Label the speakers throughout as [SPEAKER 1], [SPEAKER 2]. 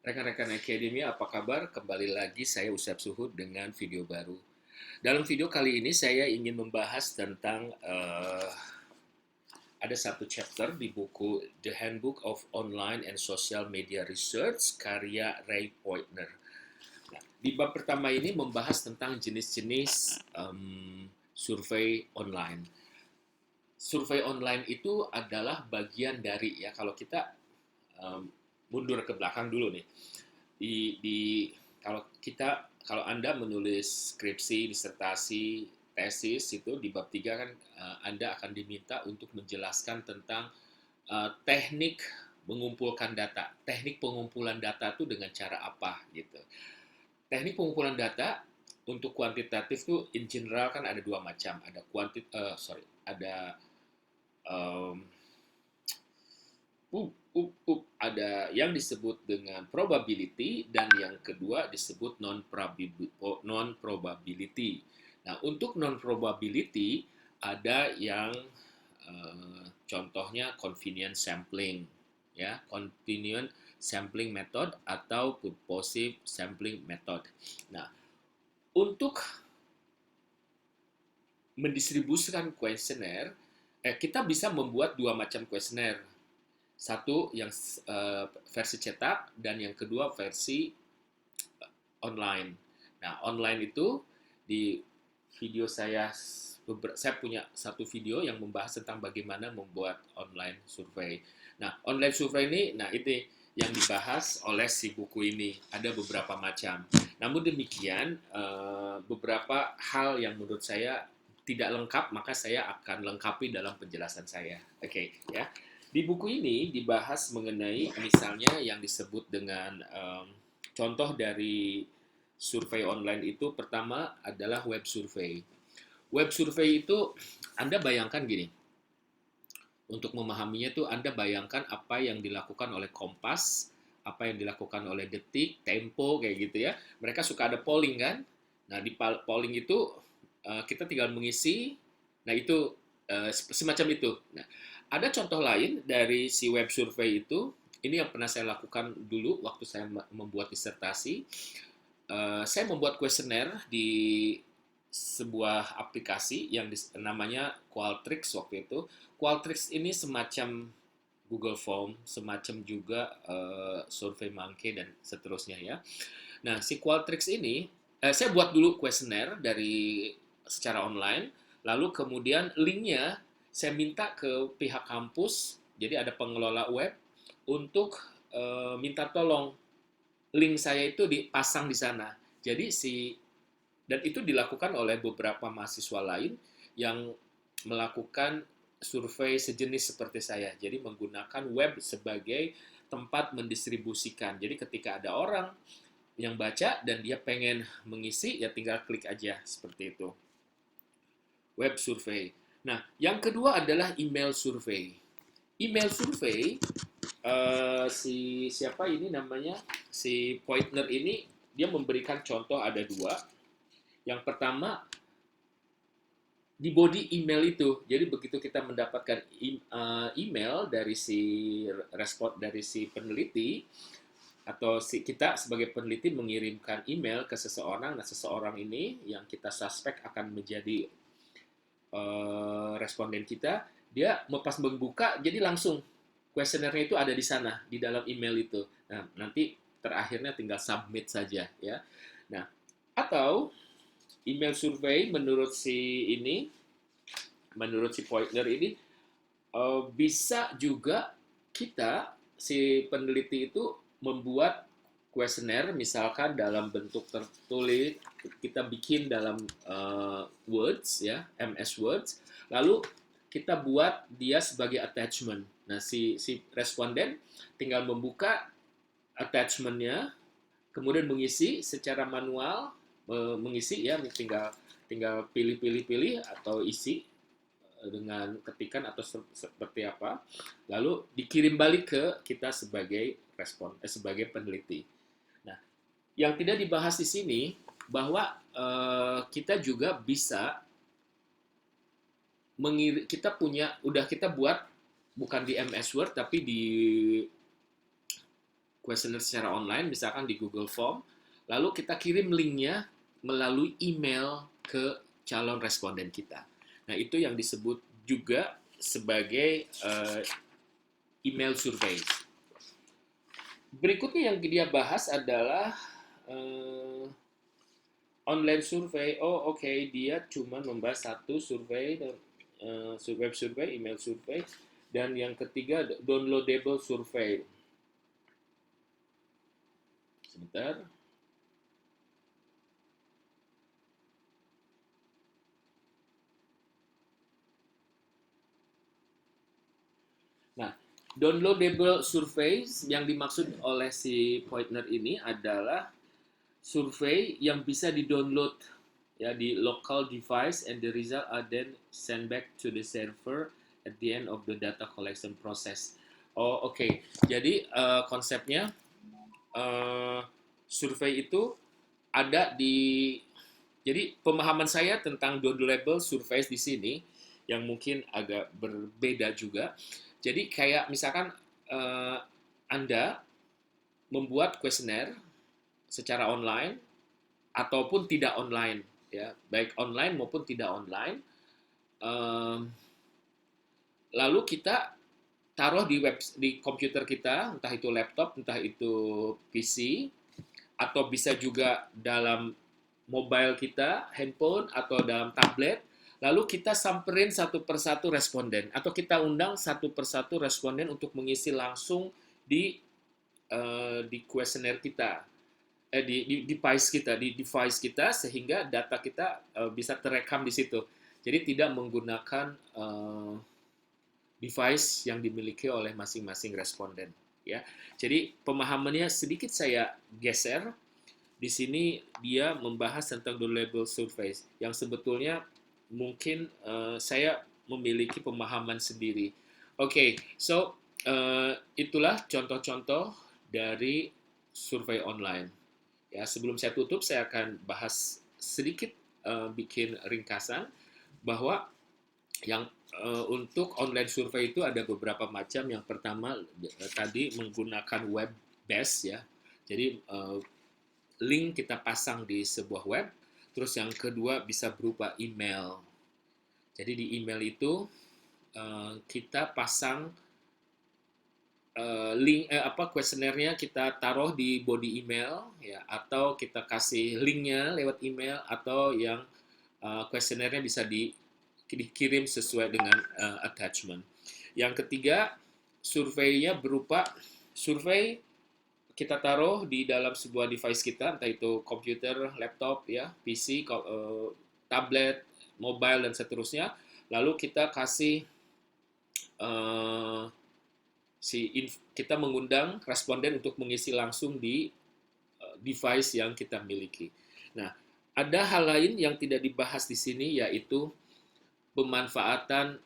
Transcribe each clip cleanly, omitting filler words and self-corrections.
[SPEAKER 1] Rekan-rekan Akademia, apa kabar? Kembali lagi saya Usep Suhud dengan video baru. Dalam video kali ini saya ingin membahas tentang ada satu chapter di buku The Handbook of Online and Social Media Research karya Ray Poitner. Nah, di bab pertama ini membahas tentang jenis-jenis survei online. Survei online itu adalah bagian dari ya kalau kita mundur ke belakang dulu nih. Di kalau Anda menulis skripsi, disertasi, tesis itu di bab 3 kan Anda akan diminta untuk menjelaskan tentang teknik mengumpulkan data. Teknik pengumpulan data itu dengan cara apa gitu. Teknik pengumpulan data untuk kuantitatif tuh in general kan ada dua macam. Ada um, ada yang disebut dengan probability dan yang kedua disebut non-probability. Nah, untuk non-probability ada yang contohnya convenience sampling, ya, convenience sampling method atau purposive sampling method. Nah, untuk mendistribusikan kuesioner, kita bisa membuat dua macam kuesioner. Satu yang versi cetak dan yang kedua versi online. Nah, online itu di video saya punya satu video yang membahas tentang bagaimana membuat online survei. Nah, online survei ini, nah itu yang dibahas oleh si buku ini. Ada beberapa macam. Namun demikian, beberapa hal yang menurut saya tidak lengkap, maka saya akan lengkapi dalam penjelasan saya. Oke, ya. Di buku ini dibahas mengenai misalnya yang disebut dengan contoh dari survei online itu pertama adalah web survei. Web survei itu Anda bayangkan gini, untuk memahaminya itu Anda bayangkan apa yang dilakukan oleh Kompas, apa yang dilakukan oleh Detik, Tempo kayak gitu ya. Mereka suka ada polling kan. Nah di polling itu kita tinggal mengisi, nah itu semacam itu. Nah, ada contoh lain dari si web survei itu, ini yang pernah saya lakukan dulu waktu saya membuat disertasi. Saya membuat kuesioner di sebuah aplikasi yang namanya Qualtrics waktu itu. Qualtrics ini semacam Google Form, semacam juga SurveyMonkey dan seterusnya ya. Nah, si Qualtrics ini, saya buat dulu kuesioner dari secara online, lalu kemudian linknya saya minta ke pihak kampus, jadi ada pengelola web, untuk minta tolong link saya itu dipasang di sana. Jadi dan itu dilakukan oleh beberapa mahasiswa lain yang melakukan survei sejenis seperti saya. Jadi menggunakan web sebagai tempat mendistribusikan. Jadi ketika ada orang yang baca dan dia pengen mengisi, ya tinggal klik aja seperti itu. Web survei. Nah, yang kedua adalah email survei. Email survei, siapa ini namanya, si Poitner ini, dia memberikan contoh ada dua. Yang pertama, di body email itu. Jadi begitu kita mendapatkan email dari si peneliti, atau kita sebagai peneliti mengirimkan email ke seseorang, nah seseorang ini yang kita suspek akan menjadi responden kita, dia pas membuka jadi langsung kuesionernya itu ada di sana di dalam email itu. Nah, nanti terakhirnya tinggal submit saja ya. Nah, atau email survei menurut si Poitner ini bisa juga si peneliti itu membuat kuesioner misalkan dalam bentuk tertulis, kita bikin dalam words ya, MS Words, lalu kita buat dia sebagai attachment. Nah, si responden tinggal membuka attachment-nya, kemudian mengisi secara manual, mengisi ya, tinggal pilih atau isi dengan ketikan atau seperti apa, lalu dikirim balik ke kita sebagai peneliti. Nah, yang tidak dibahas di sini bahwa kita juga bisa kita buat bukan di MS Word tapi di kuesioner secara online, misalkan di Google Form, lalu kita kirim linknya melalui email ke calon responden kita. Nah, itu yang disebut juga sebagai email survey. Berikutnya yang dia bahas adalah online survei. Oh, oke, dia cuma membahas satu survei, web survei, email survei, dan yang ketiga downloadable survei. Sebentar. Nah, downloadable surveys yang dimaksud oleh si Poitner ini adalah survei yang bisa di-download ya di local device and the result are then sent back to the server at the end of the data collection process. Oh, oke. Jadi konsepnya survei itu ada di, jadi pemahaman saya tentang downloadable surveys di sini yang mungkin agak berbeda juga. Jadi kayak misalkan Anda membuat kuesioner secara online ataupun tidak online, ya, baik online maupun tidak online. Lalu kita taruh di komputer kita, entah itu laptop, entah itu PC, atau bisa juga dalam mobile kita, handphone, atau dalam tablet. Lalu kita samperin satu persatu responden, atau kita undang satu persatu responden untuk mengisi langsung di kuesioner kita, di device kita, sehingga data kita bisa terekam di situ. Jadi tidak menggunakan device yang dimiliki oleh masing-masing responden. Ya, jadi pemahamannya sedikit saya geser. Di sini dia membahas tentang downloadable surveys yang sebetulnya mungkin saya memiliki pemahaman sendiri. Oke, so itulah contoh-contoh dari survei online. Ya, sebelum saya tutup, saya akan bahas sedikit, bikin ringkasan bahwa yang untuk online survei itu ada beberapa macam. Yang pertama tadi menggunakan web based ya. Jadi link kita pasang di sebuah web. Terus yang kedua bisa berupa email. Jadi di email itu kita pasang link kuesionernya kita taruh di body email ya, atau kita kasih linknya lewat email, atau yang kuesionernya bisa dikirim sesuai dengan attachment. Yang ketiga, surveinya berupa survei kita taruh di dalam sebuah device kita, entah itu komputer, laptop, ya, PC, tablet, mobile, dan seterusnya. Lalu kita kasih kita mengundang responden untuk mengisi langsung di device yang kita miliki. Nah, ada hal lain yang tidak dibahas di sini, yaitu pemanfaatan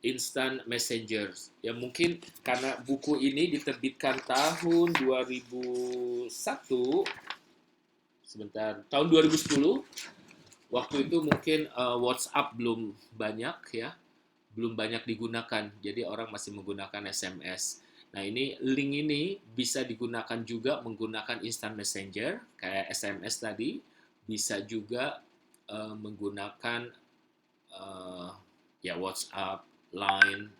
[SPEAKER 1] instant messengers. Ya, mungkin karena buku ini diterbitkan tahun 2001, tahun 2010. Waktu itu mungkin WhatsApp belum banyak ya, belum banyak digunakan. Jadi orang masih menggunakan SMS. Nah, ini link ini bisa digunakan juga menggunakan instant messenger kayak SMS tadi, bisa juga menggunakan ya WhatsApp, Line,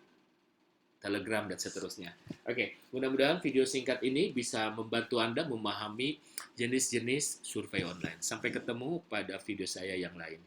[SPEAKER 1] Telegram, dan seterusnya. Oke, mudah-mudahan video singkat ini bisa membantu Anda memahami jenis-jenis survei online. Sampai ketemu pada video saya yang lain.